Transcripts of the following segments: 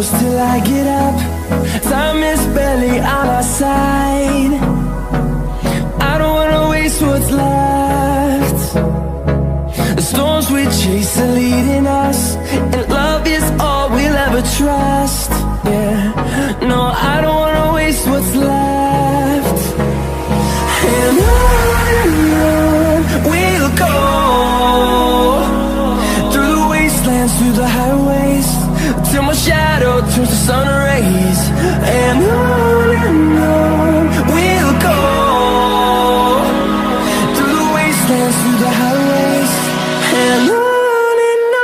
close till I get up. Time is barely on our side. I don't wanna waste what's left. The storms we chase are leading us, and love is all we'll ever trust. Yeah, no, I don't wanna waste what's left. And on we'll go, through the wastelands, through the highways, till my shadow turns to sun rays. And on we'll go, through the wastelands, through the highways, and on we'll go.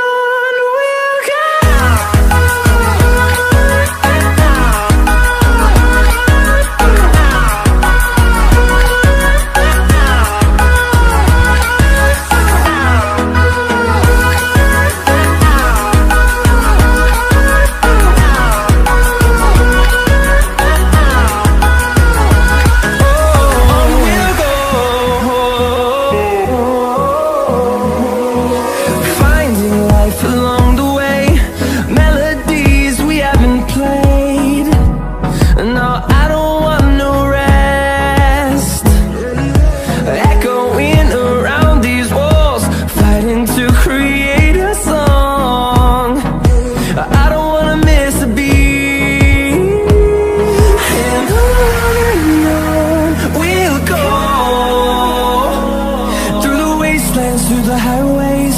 Through the highways,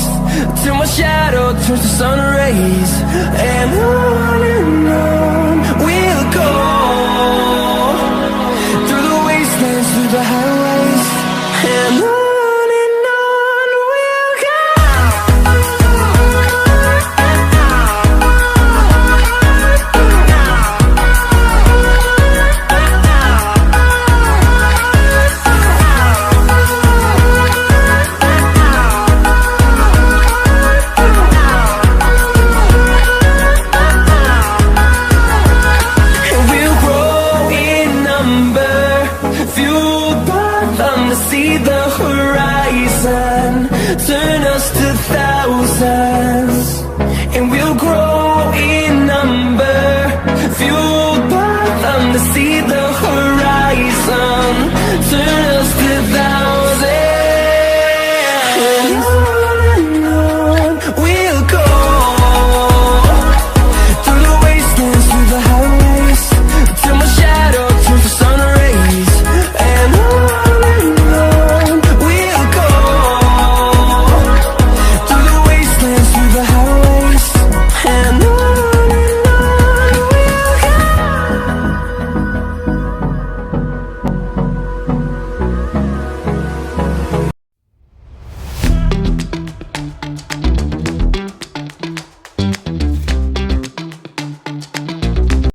till my shadow turns to sun rays. And on we'll go, through the wastelands, through the highways, and on we'll go. See the horizon, turn us to thousands.